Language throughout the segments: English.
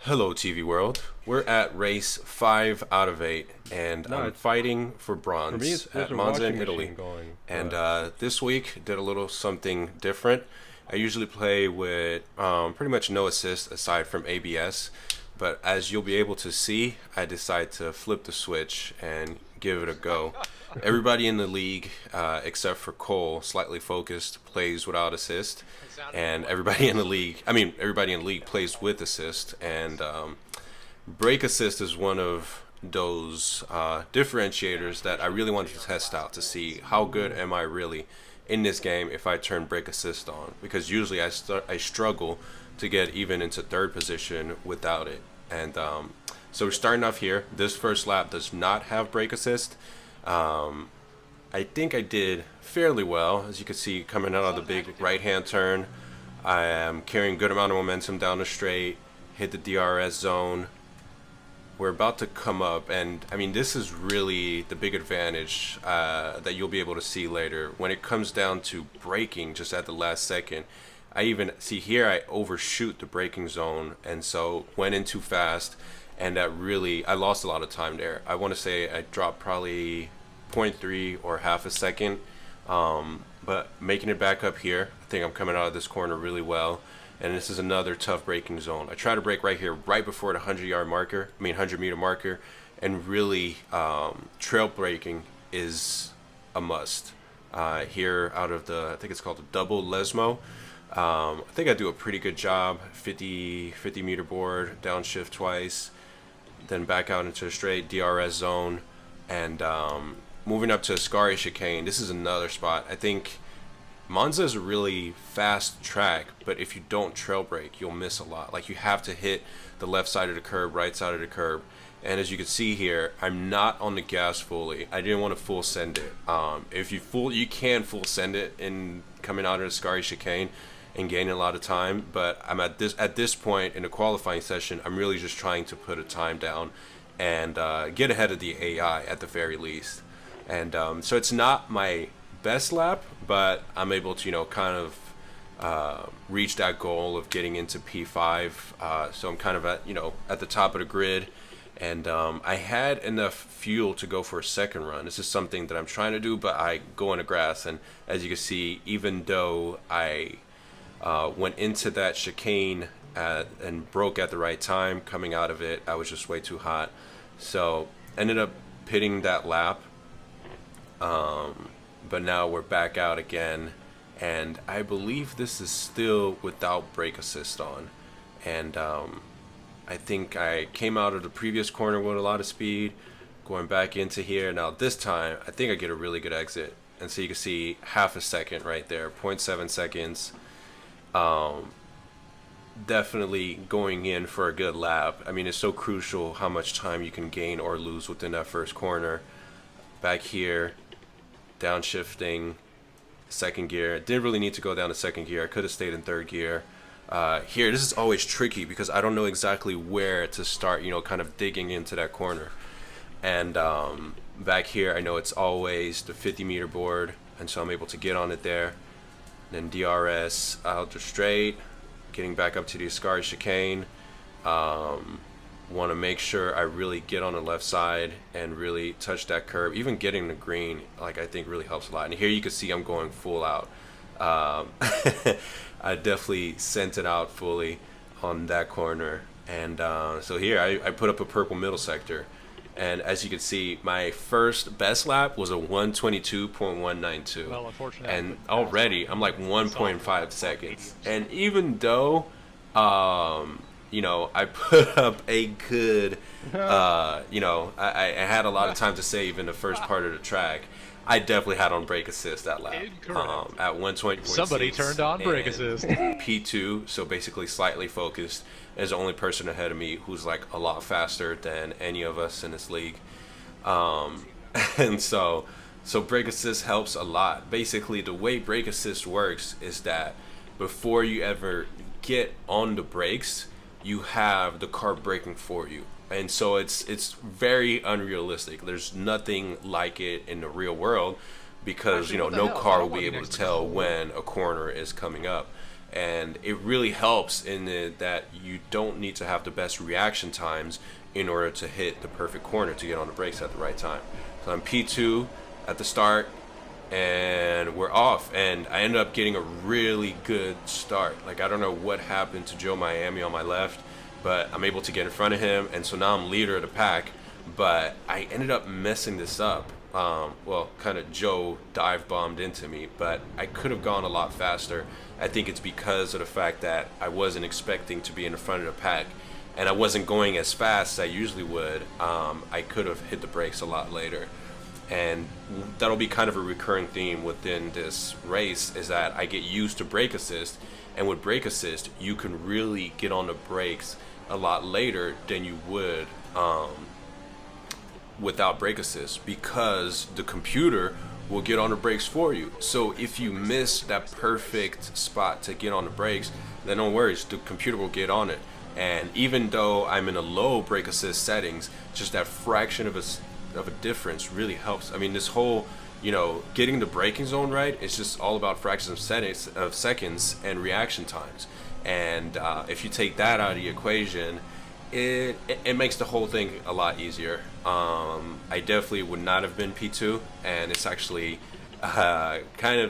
Hello, TV world. We're at race 5 out of 8, and No, I'm fighting for for me, bronze there's at a Monza in washing Italy. machine going, And but this week, did a little something different. I usually play with pretty much no assist aside from ABS, but as you'll be able to see, I decide to flip the switch and give it a go. Everybody in the league, except for Cole, slightly focused, plays without assist, and everybody in the league plays with assist, and break assist is one of those differentiators that I really wanted to test out to see how good am I really in this game if I turn break assist on, because usually I struggle to get even into third position without it. And so we're starting off here. This first lap does not have brake assist. I think I did fairly well. As you can see, coming out of the big right hand turn, I am carrying good amount of momentum down the straight, hit the DRS zone. We're about to come up, and I mean, this is really the big advantage that you'll be able to see later when it comes down to braking just at the last second. I even see here I overshoot the braking zone, and so went in too fast, and that really I lost a lot of time there. I want to say I dropped probably zero point 0.3 or half a second, but making it back up here, I think I'm coming out of this corner really well. And this is another tough braking zone. I try to brake right here, right before the 100-meter marker, and really trail braking is a must. Here out of I think it's called the double Lesmo. I think I do a pretty good job. 50 meter board, downshift twice, then back out into a straight DRS zone, and moving up to Ascari chicane. This is another spot. I think Monza is a really fast track, but if you don't trail brake, you'll miss a lot. Like, you have to hit the left side of the curb, right side of the curb. And as you can see here, I'm not on the gas fully. I didn't want to full send it. If you can full send it in coming out of the Ascari chicane and gaining a lot of time. But I'm at this point in the qualifying session, I'm really just trying to put a time down and get ahead of the AI at the very least. And so it's not my best lap, but I'm able to, kind of reach that goal of getting into P5. So I'm kind of at the top of the grid, and I had enough fuel to go for a second run. This is something that I'm trying to do, but I go in the grass, and as you can see, even though I went into that chicane and broke at the right time, coming out of it, I was just way too hot. So ended up pitting that lap. But now we're back out again, and I believe this is still without brake assist on. And I think I came out of the previous corner with a lot of speed, going back into here. Now this time, I think I get a really good exit. And so you can see half a second right there, zero point 0.7 seconds. Definitely going in for a good lap. I mean, it's so crucial how much time you can gain or lose within that first corner. Back here, downshifting, second gear. Didn't really need to go down to second gear. I could have stayed in third gear. Here, this is always tricky because I don't know exactly where to start, kind of digging into that corner. And back here, I know it's always the 50-meter board, and so I'm able to get on it there. Then DRS out the straight, getting back up to the Ascari chicane. Want to make sure I really get on the left side and really touch that curb. Even getting the green, I think really helps a lot. And here you can see I'm going full out. I definitely sent it out fully on that corner. And so here I put up a purple middle sector. And as you can see, my first best lap was a 122.192. Well, unfortunately, And already I'm like 1.5 seconds. And even though I put up a good, I had a lot of time to save in the first part of the track. I definitely had on brake assist that lap. Incorrect. At 120.6. Somebody turned on brake assist. P2, so basically slightly focused, is the only person ahead of me who's like a lot faster than any of us in this league. And so brake assist helps a lot. Basically, the way brake assist works is that before you ever get on the brakes, you have the car braking for you. And so it's very unrealistic. There's nothing like it in the real world because, Actually, what the no hell? I car don't will be want able next to to tell the when a corner is coming up. and it really helps in that you don't need to have the best reaction times in order to hit the perfect corner to get on the brakes at the right time. So I'm P2 at the start, and we're off, and I ended up getting a really good start. Like, I don't know what happened to Joe Miami on my left, but I'm able to get in front of him, and so now I'm leader of the pack. But I ended up messing this up. Well, kind of Joe dive bombed into me, but I could have gone a lot faster. I think it's because of the fact that I wasn't expecting to be in the front of the pack, and I wasn't going as fast as I usually would. I could have hit the brakes a lot later. And that'll be kind of a recurring theme within this race, is that I get used to brake assist, and with brake assist you can really get on the brakes a lot later than you would without brake assist, because the computer will get on the brakes for you. So if you miss that perfect spot to get on the brakes, then no worries, the computer will get on it. And even though I'm in a low brake assist settings, just that fraction of a difference really helps. I mean, this whole, getting the braking zone right, it's just all about fractions of seconds and reaction times. And if you take that out of the equation, it makes the whole thing a lot easier. I definitely would not have been P2, and it's actually I'm kind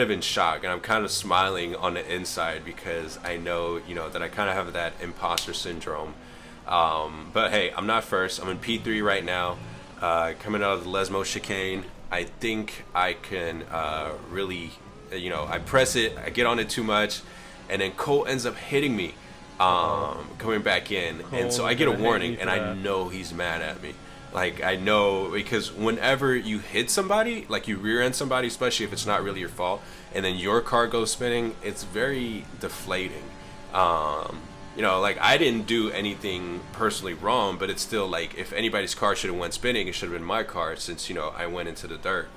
of in shock, and I'm kind of smiling on the inside, because I know, that I kind of have that imposter syndrome. But hey, I'm not first. I'm in P3 right now, coming out of the Lesmo chicane. I think I can really, I press it, I get on it too much, and then Cole ends up hitting me coming back in. And so I get a warning, and I know he's mad at me. Like, I know, because whenever you hit somebody, like you rear end somebody, especially if it's not really your fault, and then your car goes spinning, it's very deflating. Like, I didn't do anything personally wrong, but it's still like, if anybody's car should have went spinning, it should have been my car, since, I went into the dirt.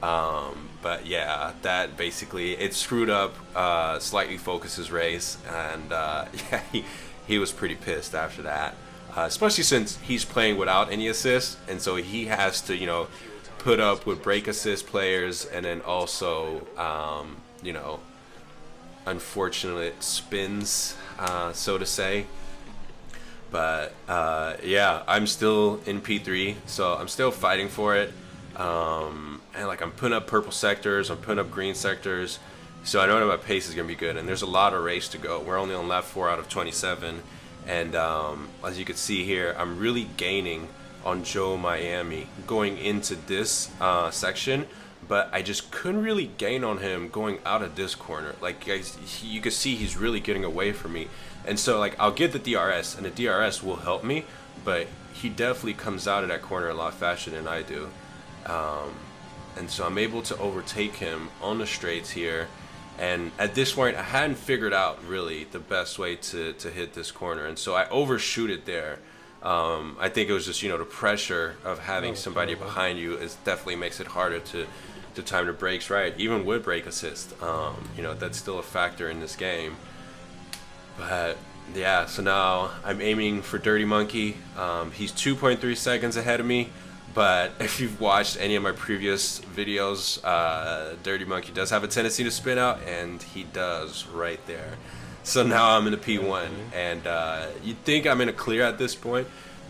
But yeah, that basically, it screwed up Slightly Focus's race, and yeah, he was pretty pissed after that. Especially since he's playing without any assists, and so he has to, put up with brake assist players, and then also, unfortunate spins, so to say. But yeah, I'm still in P3, so I'm still fighting for it. And like, I'm putting up purple sectors, I'm putting up green sectors, so I know that my pace is gonna be good. And there's a lot of race to go. We're only on lap 4 out of 27. And as you can see here, I'm really gaining on Joe Miami going into this section, but I just couldn't really gain on him going out of this corner. Like, you can see he's really getting away from me. And so, like, I'll get the DRS, and the DRS will help me, but he definitely comes out of that corner a lot faster than I do. And so I'm able to overtake him on the straights here. And at this point, I hadn't figured out really the best way to hit this corner, and so I overshoot it there. I think it was just, the pressure of having somebody behind you definitely makes it harder to time the brakes right, even with brake assist. That's still a factor in this game. But yeah, so now I'm aiming for Dirty Monkey. He's 2.3 seconds ahead of me. But if you've watched any of my previous videos, Dirty Monkey does have a tendency to spin out, and he does right there. So now I'm in a P1, and you'd think I'm in a clear at this point,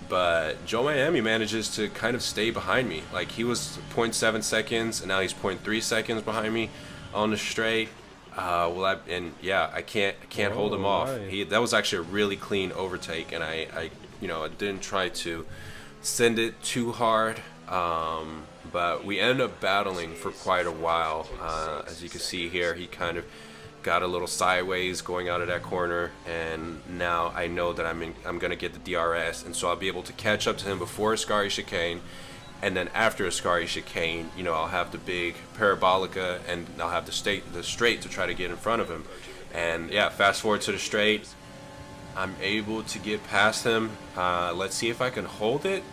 but Joe Miami manages to kind of stay behind me. Like, he was 0.7 seconds, and now he's 0.3 seconds behind me on the straight. I can't hold him off. That was actually a really clean overtake, and I didn't try to send it too hard, but we ended up battling for quite a while. As you can see here, he kind of got a little sideways going out of that corner, and now I know that I'm gonna get the DRS, and so I'll be able to catch up to him before Ascari chicane, and then after Ascari chicane, I'll have the big parabolica, and I'll have the straight to try to get in front of him. And yeah, fast forward to the straight, I'm able to get past him. Let's see if I can hold it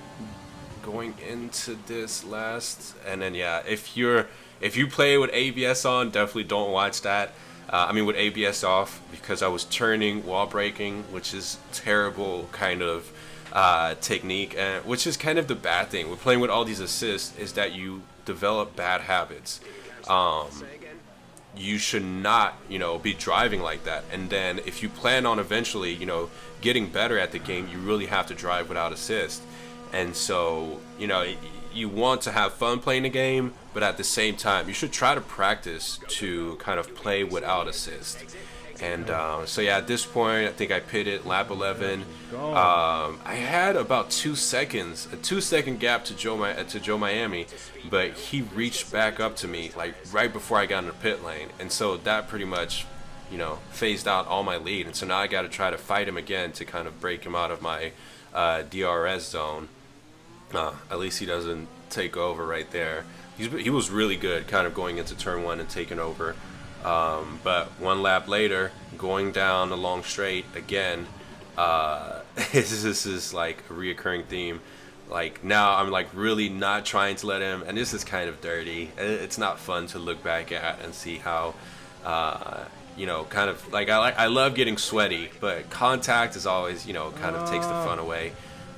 going into this last. And then yeah, if you play with ABS on, definitely don't watch that. With ABS off, because I was turning while braking, which is terrible kind of technique, and which is kind of the bad thing with playing with all these assists, is that you develop bad habits. you should not, be driving like that. And then if you plan on eventually, getting better at the game, you really have to drive without assist. And so, you want to have fun playing the game, but at the same time, you should try to practice to kind of play without assist. And so yeah, at this point, I think I pitted lap 11. I had about 2 seconds, a 2 second gap to Joe Miami, but he reached back up to me like right before I got in the pit lane, and so that pretty much, phased out all my lead. And so now I got to try to fight him again to kind of break him out of my DRS zone. At least he doesn't take over right there. He was really good, kind of going into turn 1 and taking over. But 1 lap later, going down a long straight again, this is like a reoccurring theme. Like now I'm like really not trying to let him, and this is kind of dirty. It's not fun to look back at and see how, kind of like I love getting sweaty, but contact is always, kind of takes the fun away.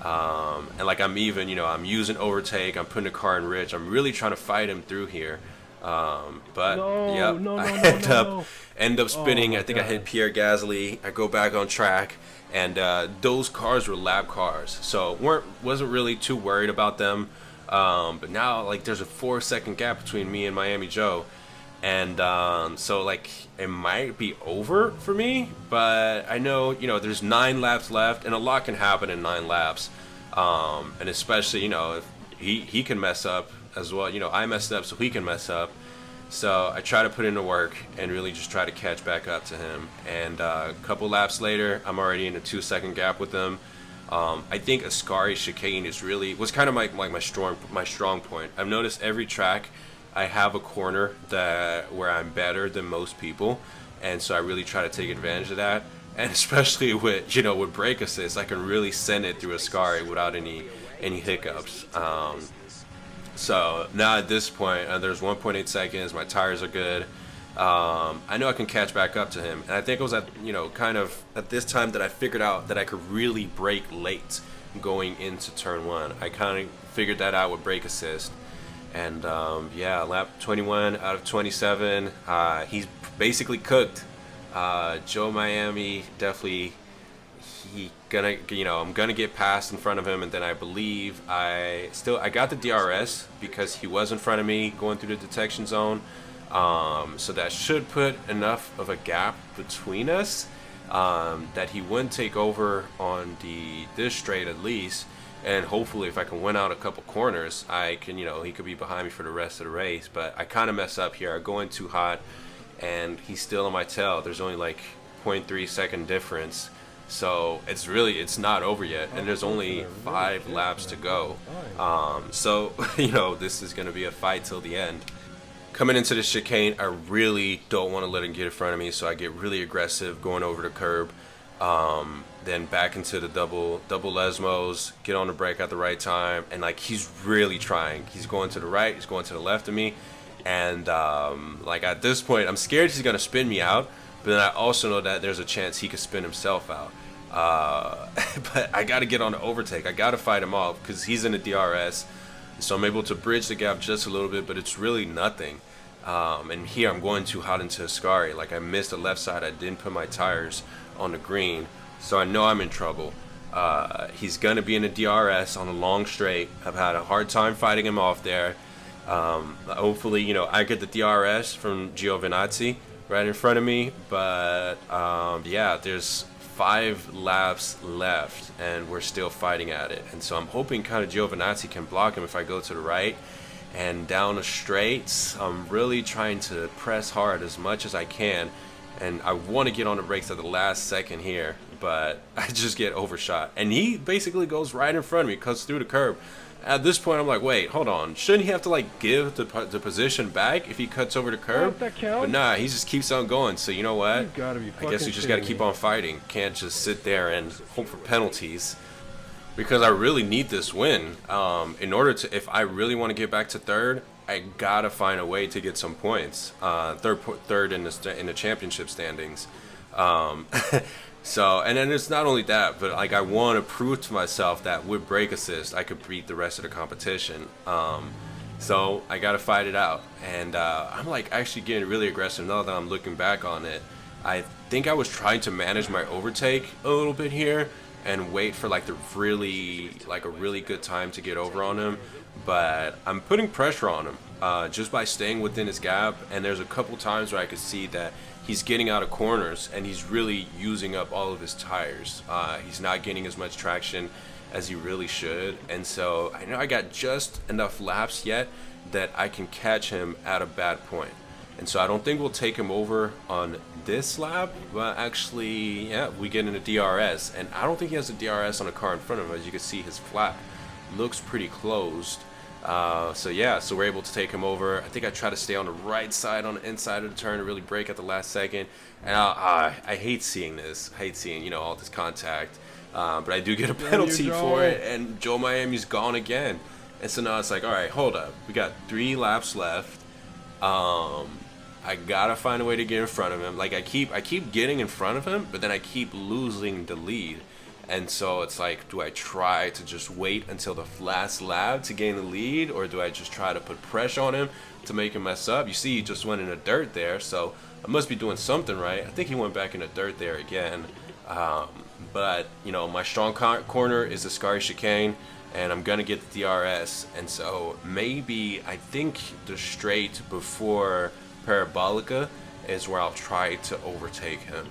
And like I'm even, I'm using overtake, I'm putting the car in ridge, I'm really trying to fight him through here. But I end up spinning. I think I hit Pierre Gasly. I go back on track, and those cars were lap cars, so wasn't really too worried about them. But now like there's a 4-second gap between me and Miami Joe, and so like it might be over for me. But I know there's 9 laps left, and a lot can happen in 9 laps. And especially if he can mess up as well. I messed up, so he can mess up. So I try to put in the work and really just try to catch back up to him. And a couple laps later, I'm already in a 2-second gap with him. I think Ascari chicane was kind of my strong point. I've noticed every track I have a corner where I'm better than most people, and so I really try to take advantage of that. And especially with brake assist, I can really send it through Ascari without any hiccups. So now at this point, there's 1.8 seconds. My tires are good. I know I can catch back up to him. And I think it was kind of at this time that I figured out that I could really brake late going into turn 1. I kind of figured that out with brake assist. And lap 21 out of 27. He's basically cooked. Joe Miami definitely. I'm gonna get past in front of him, and then I believe I got the DRS because he was in front of me going through the detection zone. So that should put enough of a gap between us that he wouldn't take over on this straight at least. And hopefully, if I can win out a couple corners, I can he could be behind me for the rest of the race. But I kind of mess up here. I go in too hot, and he's still on my tail. There's only like 0.3 second difference. So it's not over yet, and there's only 5 laps to go. So this is going to be a fight till the end. Coming into the chicane, I really don't want to let him get in front of me, so I get really aggressive going over the curb. Then back into the double Lesmos, get on the brake at the right time, and like he's really trying. He's going to the right, he's going to the left of me, and like at this point, I'm scared he's going to spin me out. But then I also know that there's a chance he could spin himself out. But I got to get on the overtake. I got to fight him off because he's in the DRS. So I'm able to bridge the gap just a little bit, but it's really nothing. And here I'm going too hot into Ascari. Like I missed the left side. I didn't put my tires on the green. So I know I'm in trouble. He's going to be in the DRS on a long straight. I've had a hard time fighting him off there. Hopefully, I get the DRS from Giovinazzi right in front of me, but there's 5 laps left and we're still fighting at it, and so I'm hoping kind of Giovinazzi can block him if I go to the right and down the straights. I'm really trying to press hard as much as I can, and I want to get on the brakes at the last second here, but I just get overshot, and he basically goes right in front of me, cuts through the curb. At this point, I'm like, wait, hold on. Shouldn't he have to, like, give the position back if he cuts over the curb? But nah, he just keeps on going. So, you know what? I guess you just got to keep on fighting. Can't just sit there and hope for penalties. Because I really need this win. In order to, if I really want to get back to third, I got to find a way to get some points. Third in the championship standings. So, and then it's not only that, but like I want to prove to myself that with brake assist, I could beat the rest of the competition. So I got to fight it out. And I'm like actually getting really aggressive now that I'm looking back on it. I think I was trying to manage my overtake a little bit here and wait for like a really good time to get over on him. But I'm putting pressure on him just by staying within his gap. And there's a couple times where I could see that he's getting out of corners and he's really using up all of his tires. He's not getting as much traction as he really should. And so I know I got just enough laps yet that I can catch him at a bad point. And so I don't think we'll take him over on this lap, but actually, yeah, we get in a DRS. And I don't think he has a DRS on a car in front of him. As you can see, his flap looks pretty closed. So we're able to take him over. I think I try to stay on the right side, on the inside of the turn, to really brake at the last second. And I hate seeing this. I hate seeing, all this contact. But I do get a penalty for it, and Joe Miami's gone again. And so now it's like, all right, hold up. We got 3 laps left. I gotta find a way to get in front of him. Like I keep getting in front of him, but then I keep losing the lead. And so it's like, do I try to just wait until the last lap to gain the lead, or do I just try to put pressure on him to make him mess up? You see, he just went in the dirt there, so I must be doing something right. I think he went back in the dirt there again. But my strong corner is the Scary chicane, and I'm gonna get the DRS. And so maybe I think the straight before Parabolica is where I'll try to overtake him.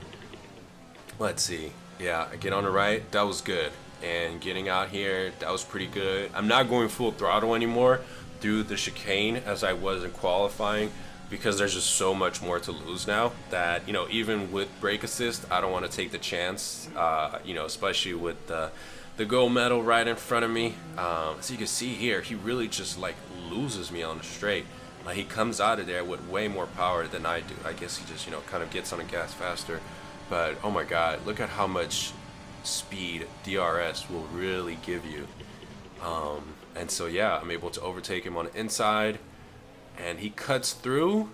Let's see. Yeah, I get on the right. That was good. And getting out here, that was pretty good. I'm not going full throttle anymore through the chicane as I was in qualifying, because there's just so much more to lose now that, even with brake assist, I don't want to take the chance, especially with the gold medal right in front of me. So you can see here, he really just like loses me on the straight. Like he comes out of there with way more power than I do. I guess he just, kind of gets on the gas faster. But oh my God, look at how much speed DRS will really give you. And so yeah, I'm able to overtake him on the inside, and he cuts through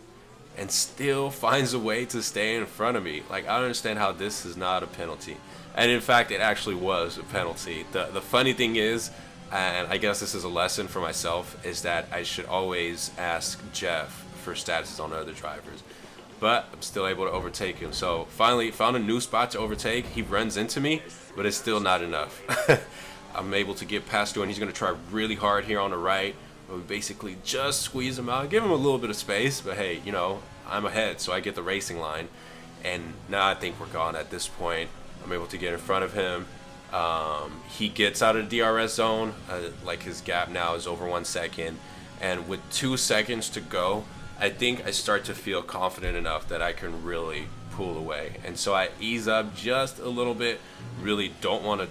and still finds a way to stay in front of me. Like I don't understand how this is not a penalty. And in fact, it actually was a penalty. The funny thing is, and I guess this is a lesson for myself, is that I should always ask Jeff for statuses on other drivers. But I'm still able to overtake him. So finally found a new spot to overtake. He runs into me, but it's still not enough. I'm able to get past him, and he's going to try really hard here on the right. But we basically just squeeze him out, give him a little bit of space. But hey, I'm ahead, so I get the racing line. And now I think we're gone at this point. I'm able to get in front of him. He gets out of the DRS zone. Like his gap now is over 1 second. And with 2 seconds to go, I think I start to feel confident enough that I can really pull away. And so I ease up just a little bit. Really don't want to,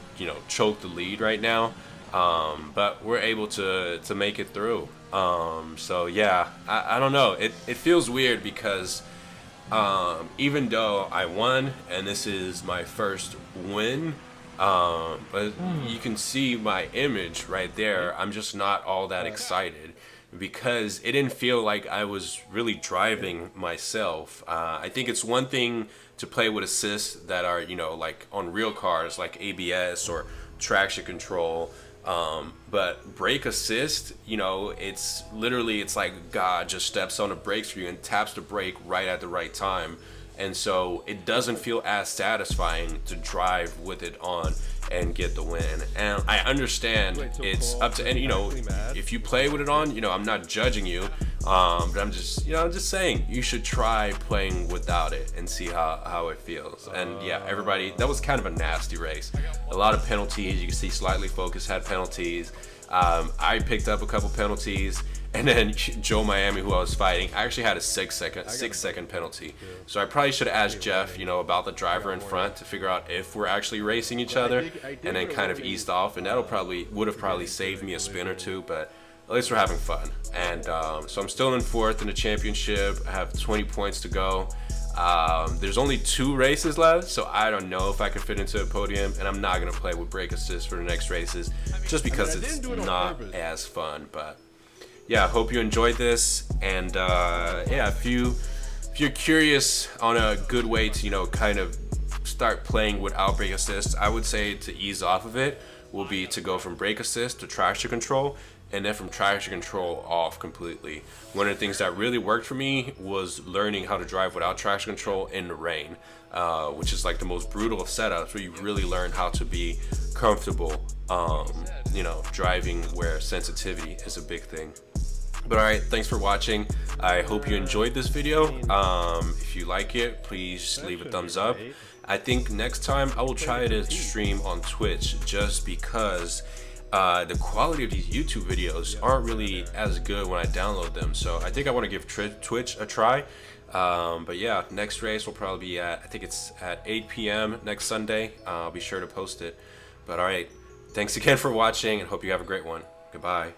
choke the lead right now. But we're able to make it through. So yeah, I don't know. It feels weird because even though I won and this is my first win, but you can see my image right there. I'm just not all that excited, because it didn't feel like I was really driving myself. I think it's one thing to play with assists that are, like on real cars like ABS or traction control. But brake assist, it's like God just steps on the brakes for you and taps the brake right at the right time. And so it doesn't feel as satisfying to drive with it on and get the win. And I understand it's up to any, if you play with it on, I'm not judging you. But I'm just saying you should try playing without it and see how it feels. And yeah, everybody, that was kind of a nasty race. A lot of penalties. You can see Slightly Focused had penalties. I picked up a couple penalties. And then Joe Miami, who I was fighting, I actually had a 6 second penalty. So I probably should have asked Jeff, about the driver in front to figure out if we're actually racing each other, and then kind of eased off. And that'll would have probably saved me a spin or two, but at least we're having fun. And so I'm still in 4th in the championship. I have 20 points to go. There's only 2 races left, so I don't know if I can fit into a podium, and I'm not going to play with brake assist for the next races just because it's not as fun. But yeah, I hope you enjoyed this, and if you're curious on a good way to kind of start playing without brake assist, I would say to ease off of it will be to go from brake assist to traction control, and then from traction control off completely. One of the things that really worked for me was learning how to drive without traction control in the rain, which is like the most brutal of setups where you really learn how to be comfortable, you know, driving where sensitivity is a big thing. But alright, thanks for watching. I hope you enjoyed this video. If you like it, please leave a thumbs up. I think next time I will try to stream on Twitch, just because the quality of these YouTube videos aren't really as good when I download them. So I think I want to give Twitch a try. But yeah, next race will probably be at, I think it's at 8 p.m. next Sunday. I'll be sure to post it. But alright, thanks again for watching, and hope you have a great one. Goodbye.